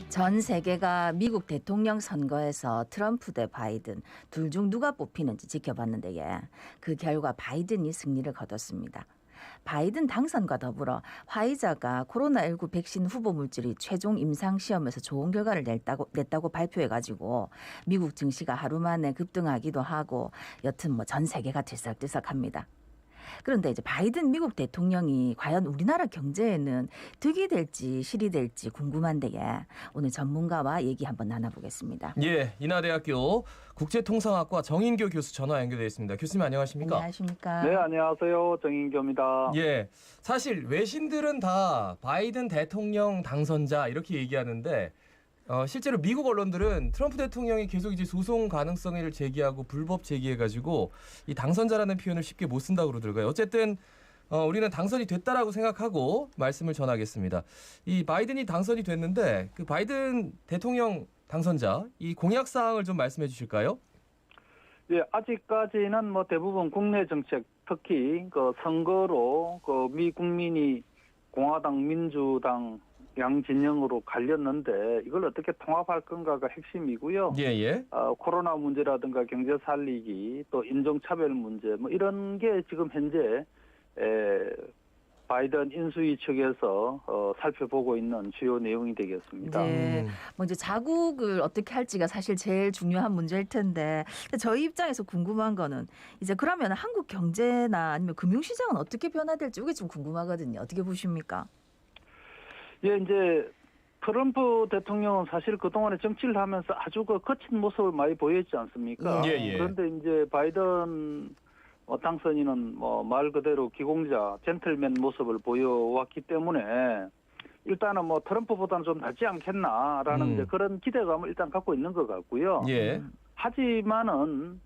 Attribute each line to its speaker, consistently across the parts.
Speaker 1: 전 세계가 미국 대통령 선거에서 트럼프 대 바이든 둘 중 누가 뽑히는지 지켜봤는데 그 결과 바이든이 승리를 거뒀습니다. 바이든 당선과 더불어 화이자가 코로나19 백신 후보 물질이 최종 임상시험에서 좋은 결과를 냈다고 발표해가지고 미국 증시가 하루 만에 급등하기도 하고 여튼 뭐 전 세계가 들썩들썩합니다. 그런데 이제 바이든 미국 대통령이 과연 우리나라 경제에는 득이 될지 실이 될지 궁금한데 오늘 전문가와 얘기 한번 나눠보겠습니다.
Speaker 2: 예, 인하대학교 국제통상학과 정인교 교수 전화 연결되어 있습니다. 교수님 안녕하십니까?
Speaker 1: 안녕하십니까?
Speaker 3: 네, 안녕하세요. 정인교입니다.
Speaker 2: 예, 사실 외신들은 다 바이든 대통령 당선자 이렇게 얘기하는데 실제로 미국 언론들은 트럼프 대통령이 계속 이제 소송 가능성을 제기하고 불법 제기해가지고 이 당선자라는 표현을 쉽게 못 쓴다고 그러더라고요. 어쨌든 우리는 당선이 됐다라고 생각하고 말씀을 전하겠습니다. 이 바이든이 당선이 됐는데 그 바이든 대통령 당선자 이 공약 사항을 좀 말씀해 주실까요?
Speaker 3: 예, 아직까지는 뭐 대부분 국내 정책, 특히 그 선거로 그 미 국민이 공화당, 민주당 양 진영으로 갈렸는데 이걸 어떻게 통합할 건가가 핵심이고요.
Speaker 2: 예.
Speaker 3: 코로나 문제라든가 경제 살리기, 또 인종차별 문제 뭐 이런 게 지금 현재 바이든 인수위 측에서 살펴보고 있는 주요 내용이 되겠습니다.
Speaker 1: 네, 뭐 이제 자국을 어떻게 할지가 사실 제일 중요한 문제일 텐데 저희 입장에서 궁금한 거는 이제 그러면 한국 경제나 아니면 금융시장은 어떻게 변화될지 이게 좀 궁금하거든요. 어떻게 보십니까?
Speaker 3: 예, 이제 트럼프 대통령은 사실 그동안에 정치를 하면서 아주 그 거친 모습을 많이 보였지 않습니까?
Speaker 2: 예.
Speaker 3: 그런데 이제 바이든 당선인은 뭐 말 그대로 기공자, 젠틀맨 모습을 보여왔기 때문에 일단은 뭐 트럼프보다는 좀 낫지 않겠나라는 이제 그런 기대감을 일단 갖고 있는 것 같고요.
Speaker 2: 예.
Speaker 3: 하지만은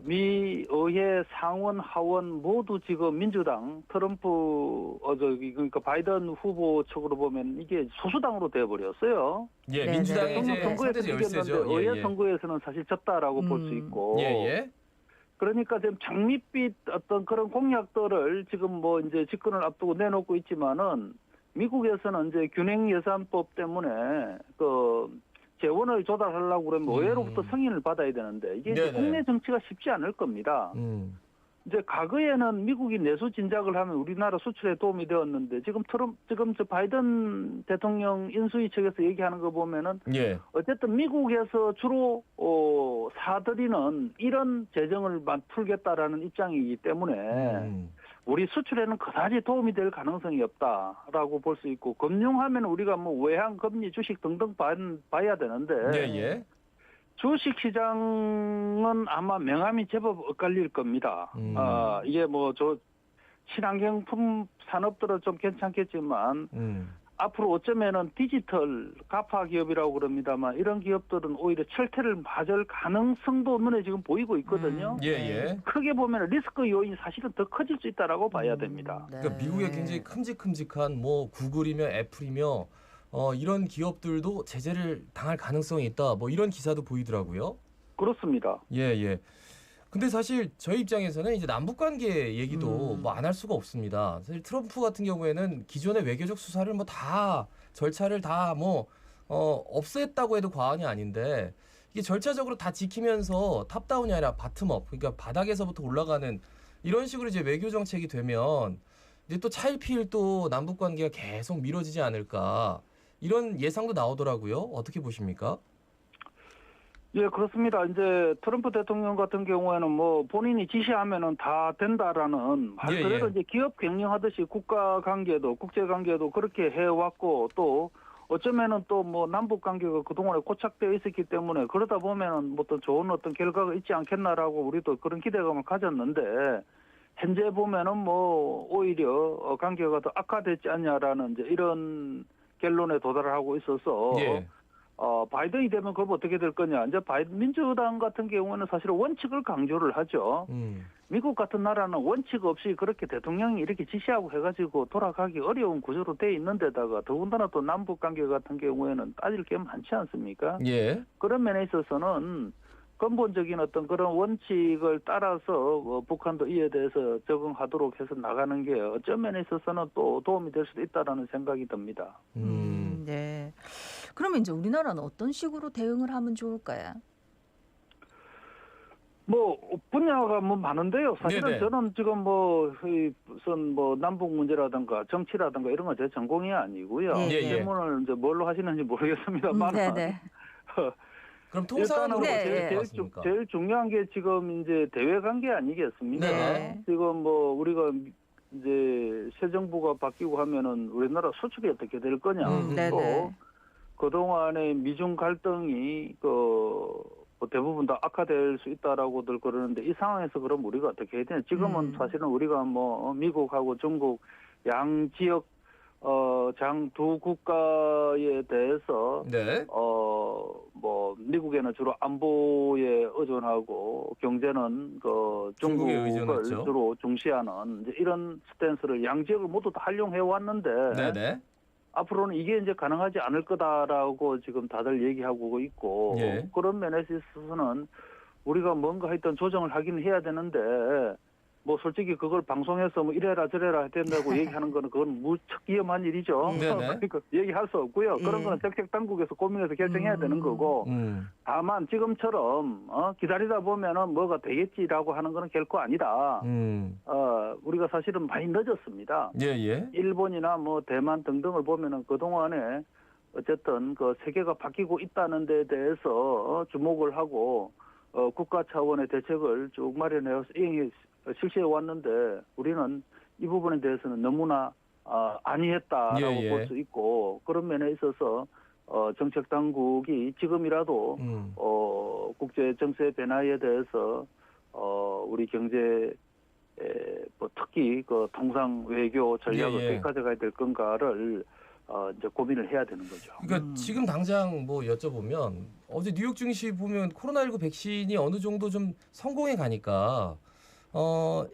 Speaker 3: 미 의회 상원 하원 모두 지금 민주당 트럼프 그러니까 바이든 후보 측으로 보면 이게 소수당으로 돼버렸어요.
Speaker 2: 예,
Speaker 1: 네,
Speaker 2: 민주당이
Speaker 1: 네.
Speaker 2: 이제
Speaker 3: 선거에서
Speaker 2: 상대적 열세죠.
Speaker 3: 의회 선거에서는 사실 졌다라고 볼 수 있고.
Speaker 2: 예.
Speaker 3: 그러니까 지금 장밋빛 어떤 그런 공약들을 지금 뭐 이제 집권을 앞두고 내놓고 있지만은 미국에서는 이제 균형 예산법 때문에 그 재원을 조달하려고 그러면 의회로부터 승인을 받아야 되는데 이게 이제 국내 정치가 쉽지 않을 겁니다. 이제 과거에는 미국이 내수 진작을 하면 우리나라 수출에 도움이 되었는데 지금 저 바이든 대통령 인수위 측에서 얘기하는 거 보면은 어쨌든 미국에서 주로 사들이는 이런 재정을 풀겠다라는 입장이기 때문에 우리 수출에는 그다지 도움이 될 가능성이 없다라고 볼 수 있고 금융하면 우리가 뭐 외환 금리 주식 등등 봐야 되는데 주식 시장은 아마 명암이 제법 엇갈릴 겁니다. 이게 뭐 친환경품 산업들은 좀 괜찮겠지만 앞으로 어쩌면은 디지털 가파 기업이라고 그럽니다만 이런 기업들은 오히려 철퇴를 맞을 가능성도 눈에 지금 보이고 있거든요. 크게 보면 리스크 요인이 사실은 더 커질 수 있다라고 봐야 됩니다.
Speaker 2: 그러니까 미국의 굉장히 큼직큼직한 뭐 구글이며 애플이며 이런 기업들도 제재를 당할 가능성이 있다. 뭐 이런 기사도 보이더라고요.
Speaker 3: 그렇습니다.
Speaker 2: 예. 근데 사실 저희 입장에서는 이제 남북 관계 얘기도 뭐 안 할 수가 없습니다. 사실 트럼프 같은 경우에는 기존의 외교적 수사를 뭐 다 절차를 다 뭐 없앴다고 해도 과언이 아닌데 이게 절차적으로 다 지키면서 탑다운이 아니라 바텀업, 그러니까 바닥에서부터 올라가는 이런 식으로 이제 외교 정책이 되면 이제 또 차일피일 또 남북 관계가 계속 미뤄지지 않을까 이런 예상도 나오더라고요. 어떻게 보십니까?
Speaker 3: 예, 그렇습니다. 이제 트럼프 대통령 같은 경우에는 뭐 본인이 지시하면은 다 된다라는 말 그대로 이제 기업 경영하듯이 국가 관계도 국제 관계도 그렇게 해왔고 또 어쩌면은 또 뭐 남북 관계가 그동안에 고착되어 있었기 때문에 그러다 보면은 뭐 또 좋은 어떤 결과가 있지 않겠나라고 우리도 그런 기대감을 가졌는데 현재 보면은 뭐 오히려 관계가 더 악화됐지 않냐라는 이제 이런 결론에 도달하고 있어서 바이든이 되면 그럼 어떻게 될 거냐. 이제 민주당 같은 경우는 사실 원칙을 강조를 하죠. 미국 같은 나라는 원칙 없이 그렇게 대통령이 이렇게 지시하고 해가지고 돌아가기 어려운 구조로 돼 있는데다가 더군다나 또 남북 관계 같은 경우에는 따질 게 많지 않습니까? 그런 면에 있어서는 근본적인 어떤 그런 원칙을 따라서 북한도 이에 대해서 적응하도록 해서 나가는 게 어떤 면에 있어서는 또 도움이 될 수도 있다라는 생각이 듭니다.
Speaker 1: 네. 그러면 이제 우리나라는 어떤 식으로 대응을 하면 좋을까요?
Speaker 3: 뭐 분야가 뭐 많은데요. 사실은
Speaker 2: 네네.
Speaker 3: 저는 지금 무슨 남북 문제라든가 정치라든가 이런 건 제 전공이 아니고요.
Speaker 1: 예,
Speaker 2: 예.
Speaker 3: 질문을 이제 뭘로 하시는지 모르겠습니다만
Speaker 1: 네네.
Speaker 2: 그럼 통상으로
Speaker 1: 네,
Speaker 2: 어떻게
Speaker 1: 예.
Speaker 2: 될것 같습니까?
Speaker 3: 제일 중요한 게 지금 이제 대외 관계 아니겠습니까?
Speaker 1: 네.
Speaker 3: 지금 뭐 우리가 이제 새 정부가 바뀌고 하면은 우리나라 수출이 어떻게 될 거냐.
Speaker 1: 네네.
Speaker 3: 또 그동안의 미중 갈등이 뭐 대부분 다 악화될 수 있다라고들 그러는데 이 상황에서 그럼 우리가 어떻게 해야 되냐. 지금은 사실은 우리가 뭐 미국하고 중국 양 지역 장 두 국가에 대해서
Speaker 2: 네.
Speaker 3: 뭐 미국에는 주로 안보에 의존하고 경제는
Speaker 2: 중국에
Speaker 3: 중국을
Speaker 2: 의존했죠.
Speaker 3: 주로 중시하는 이제 이런 스탠스를 양 지역을 모두 다 활용해 왔는데
Speaker 2: 네네.
Speaker 3: 앞으로는 이게 이제 가능하지 않을 거다라고 지금 다들 얘기하고 있고
Speaker 2: 예.
Speaker 3: 그런 면에서 있어서는 우리가 뭔가 하여튼 조정을 하긴 해야 되는데 뭐 솔직히 그걸 방송에서 뭐 이래라 저래라 된다고 얘기하는 거는 그건 무척 위험한 일이죠.
Speaker 2: 네네.
Speaker 3: 그러니까 얘기할 수 없고요. 그런
Speaker 1: 예.
Speaker 3: 거는 정책 당국에서 고민해서 결정해야 되는 거고 다만 지금처럼 기다리다 보면은 뭐가 되겠지라고 하는 거는 결코 아니다. 우리가 사실은 많이 늦었습니다.
Speaker 2: 예예.
Speaker 3: 일본이나 뭐 대만 등등을 보면은 그동안에 어쨌든 그 세계가 바뀌고 있다는 데 대해서 주목을 하고 국가 차원의 대책을 쭉 마련해서 실시해 왔는데 우리는 이 부분에 대해서는 너무나 안이했다라고
Speaker 2: 예.
Speaker 3: 볼 수 있고 그런 면에 있어서 정책 당국이 지금이라도 국제 정세 변화에 대해서 우리 경제 뭐 특히 그 통상 외교 전략을
Speaker 2: 예.
Speaker 3: 어떻게 가져가야 될 건가를 이제 고민을 해야 되는 거죠.
Speaker 2: 그러니까 지금 당장 뭐 여쭤보면 어제 뉴욕 증시 보면 코로나19 백신이 어느 정도 좀 성공해 가니까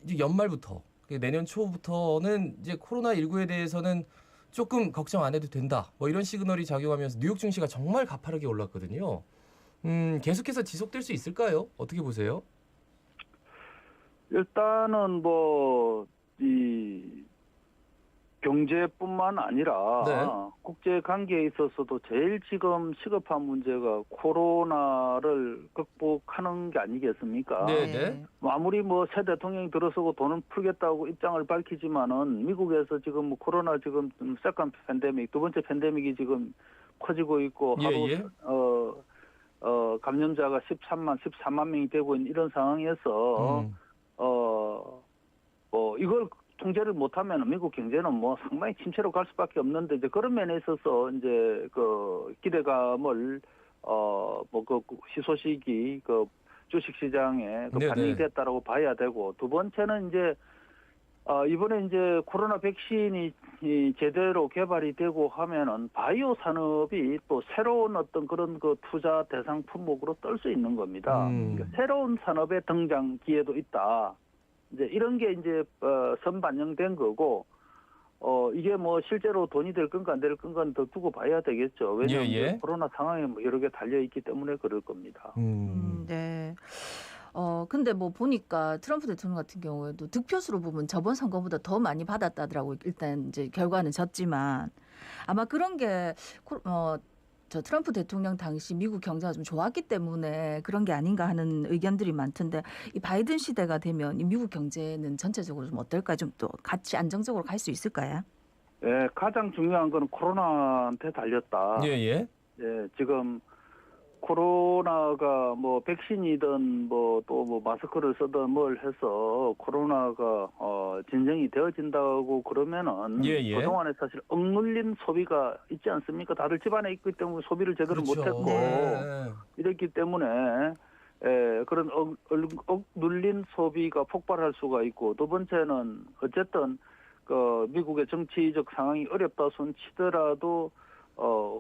Speaker 2: 이제 연말부터 내년 초부터는 이제 코로나19에 대해서는 조금 걱정 안 해도 된다. 뭐 이런 시그널이 작용하면서 뉴욕 증시가 정말 가파르게 올랐거든요. 계속해서 지속될 수 있을까요? 어떻게 보세요?
Speaker 3: 일단은 이 경제뿐만 아니라
Speaker 2: 네.
Speaker 3: 국제 관계에 있어서도 제일 지금 시급한 문제가 코로나를 극복하는 게 아니겠습니까?
Speaker 2: 네.
Speaker 3: 아무리 뭐 새 대통령이 들어서고 돈을 풀겠다고 입장을 밝히지만은 미국에서 지금 뭐 코로나 지금 세컨 팬데믹 두 번째 팬데믹이 지금 커지고 있고 하루 감염자가 14만 명이 되고 있는 이런 상황에서 이걸 통제를 못하면 미국 경제는 뭐 상당히 침체로 갈 수밖에 없는데 이제 그런 면에 있어서 이제 그 기대감을 그 희소식이 그 주식시장에 그 반영이 됐다라고 봐야 되고 두 번째는 이제 이번에 이제 코로나 백신이 제대로 개발이 되고 하면은 바이오 산업이 또 새로운 어떤 그런 그 투자 대상 품목으로 뜰 수 있는 겁니다. 그러니까 새로운 산업의 등장 기회도 있다. 이제 이런 게 이제 선반영된 거고 이게 뭐 실제로 돈이 될 건가 안 될 건가는 더 두고 봐야 되겠죠. 왜냐하면 코로나 상황에 뭐 여러 개 달려 있기 때문에 그럴 겁니다.
Speaker 1: 네. 근데 뭐 보니까 트럼프 대통령 같은 경우에도 득표수로 보면 저번 선거보다 더 많이 받았다더라고요. 일단 이제 결과는 졌지만 아마 그런 게 저 트럼프 대통령 당시 미국 경제가 좀 좋았기 때문에 그런 게 아닌가 하는 의견들이 많던데 이 바이든 시대가 되면 이 미국 경제는 전체적으로 좀 어떨까 좀 또 같이 안정적으로 갈 수 있을까요?
Speaker 3: 네, 가장 중요한 건 코로나한테 달렸다.
Speaker 2: 예,
Speaker 3: 지금 코로나가 뭐 백신이든 뭐 또 뭐 마스크를 쓰든 뭘 해서 코로나가 진정이 되어진다고 그러면은 그동안에 사실 억눌린 소비가 있지 않습니까? 다들 집안에 있기 때문에 소비를 제대로 못했고 이랬기 때문에 그런 억눌린 소비가 폭발할 수가 있고 두 번째는 어쨌든 그 미국의 정치적 상황이 어렵다 손 치더라도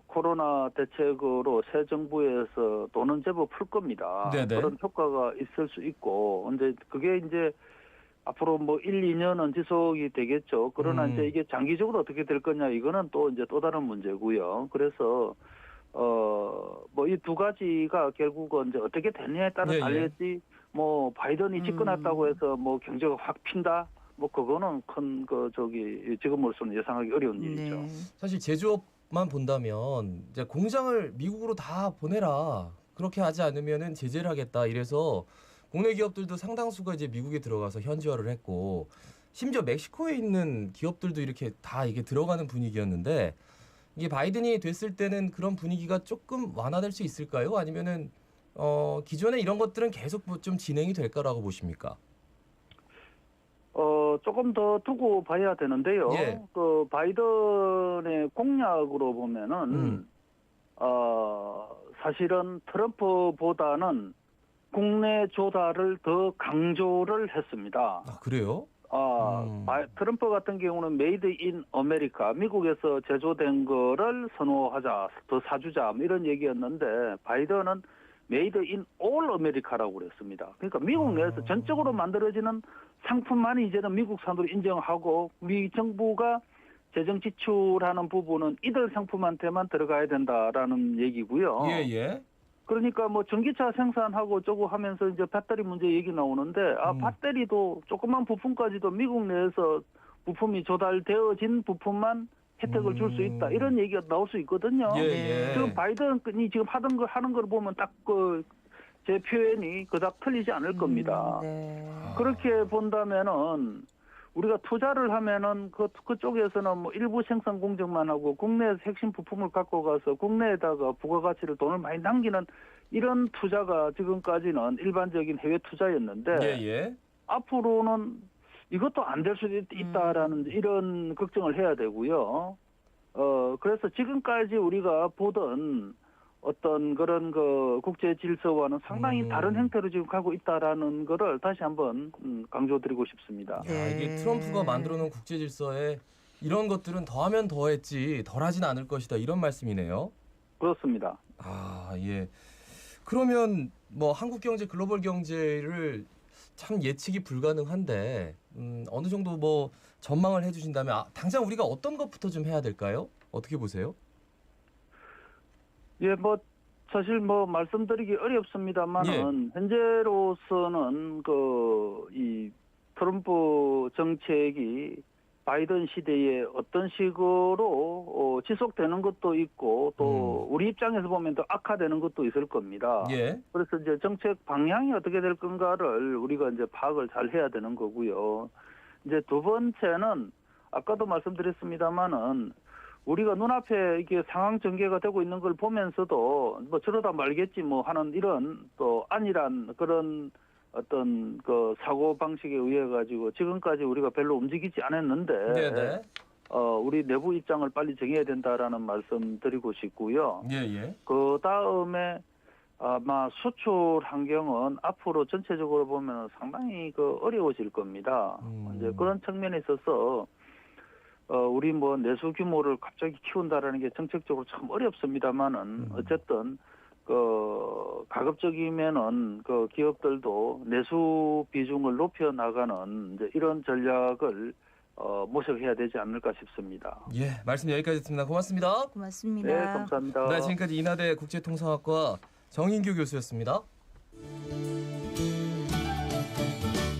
Speaker 3: 코로나 대책으로 새 정부에서 돈은 제법 풀 겁니다. 그런 효과가 있을 수 있고, 이제 그게 이제 앞으로 뭐 1, 2년은 지속이 되겠죠. 그러나 이제 이게 장기적으로 어떻게 될 거냐, 이거는 또 이제 또 다른 문제고요. 그래서 뭐 이 두 가지가 결국은 이제 어떻게 되느냐에 따라
Speaker 2: 예, 예.
Speaker 3: 달렸지. 뭐 바이든이 집권했다고 해서 뭐 경제가 확 핀다. 뭐 그거는 큰 지금으로서는 예상하기 어려운 일이죠.
Speaker 1: 네.
Speaker 2: 사실 제조업만 본다면 이제 공장을 미국으로 다 보내라. 그렇게 하지 않으면은 제재를 하겠다. 이래서 국내 기업들도 상당수가 이제 미국에 들어가서 현지화를 했고 심지어 멕시코에 있는 기업들도 이렇게 다 이게 들어가는 분위기였는데 이게 바이든이 됐을 때는 그런 분위기가 조금 완화될 수 있을까요? 아니면은 기존에 이런 것들은 계속 뭐좀 진행이 될까라고 보십니까?
Speaker 3: 조금 더 두고 봐야 되는데요.
Speaker 2: 예.
Speaker 3: 그 바이든의 공약으로 보면은 사실은 트럼프보다는 국내 조달을 더 강조를 했습니다.
Speaker 2: 아, 그래요?
Speaker 3: 트럼프 같은 경우는 메이드 인 아메리카, 미국에서 제조된 거를 선호하자, 더 사주자 뭐 이런 얘기였는데 바이든은 메이드 인 올 아메리카라고 그랬습니다. 그러니까 미국 내에서 전적으로 만들어지는 상품만 이제는 미국산으로 인정하고 미 정부가 재정 지출하는 부분은 이들 상품한테만 들어가야 된다라는 얘기고요.
Speaker 2: 예, 예.
Speaker 3: 그러니까 뭐 전기차 생산하고 저거 하면서 이제 배터리 문제 얘기 나오는데 배터리도 조그만 부품까지도 미국 내에서 부품이 조달되어진 부품만 혜택을 줄 수 있다 이런 얘기가 나올 수 있거든요.
Speaker 2: 예,
Speaker 1: 네.
Speaker 2: 예.
Speaker 3: 지금 바이든이 지금 하는 걸 보면 딱 제 표현이 그닥 틀리지 않을 겁니다.
Speaker 1: 네.
Speaker 3: 그렇게 본다면은 우리가 투자를 하면은 그쪽에서는 뭐 일부 생산 공정만 하고 국내에서 핵심 부품을 갖고 가서 국내에다가 부가가치를 돈을 많이 남기는 이런 투자가 지금까지는 일반적인 해외 투자였는데
Speaker 2: 예, 예.
Speaker 3: 앞으로는 이것도 안 될 수도 있다라는 이런 걱정을 해야 되고요. 그래서 지금까지 우리가 보던 어떤 그런 국제 질서와는 상당히 다른 형태로 지금 가고 있다라는 거를 다시 한번 강조드리고 싶습니다.
Speaker 2: 야, 이게 트럼프가 만들어 놓은 국제 질서에 이런 것들은 더하면 더했지 덜하진 않을 것이다. 이런 말씀이네요.
Speaker 3: 그렇습니다.
Speaker 2: 아, 예. 그러면 뭐 한국 경제, 글로벌 경제를 참 예측이 불가능한데 어느 정도 뭐 전망을 해 주신다면 당장 우리가 어떤 것부터 좀 해야 될까요? 어떻게 보세요?
Speaker 3: 예, 뭐 사실 뭐 말씀드리기 어렵습니다만은 현재로서는 이 트럼프 정책이 바이든 시대에 어떤 식으로 지속되는 것도 있고 또 우리 입장에서 보면 더 악화되는 것도 있을 겁니다.
Speaker 2: 예.
Speaker 3: 그래서 이제 정책 방향이 어떻게 될 건가를 우리가 이제 파악을 잘 해야 되는 거고요. 이제 두 번째는 아까도 말씀드렸습니다만은 우리가 눈앞에 이게 상황 전개가 되고 있는 걸 보면서도 뭐 저러다 말겠지 뭐 하는 이런 또 안일한 그런 어떤 사고 방식에 의해 가지고 지금까지 우리가 별로 움직이지 않았는데
Speaker 2: 네네.
Speaker 3: 우리 내부 입장을 빨리 정해야 된다라는 말씀 드리고 싶고요.
Speaker 2: 예, 예.
Speaker 3: 그 다음에 아마 수출 환경은 앞으로 전체적으로 보면 상당히 어려워질 겁니다. 이제 그런 측면에 있어서 우리 뭐 내수 규모를 갑자기 키운다라는 게 정책적으로 참 어렵습니다만은 어쨌든 가급적이면은 기업들도 내수 비중을 높여 나가는 이제 이런 전략을 모색해야 되지 않을까 싶습니다.
Speaker 2: 예, 말씀 여기까지 듣습니다. 고맙습니다.
Speaker 1: 고맙습니다.
Speaker 3: 네, 감사합니다.
Speaker 2: 네, 지금까지 인하대 국제통상학과 정인규 교수였습니다.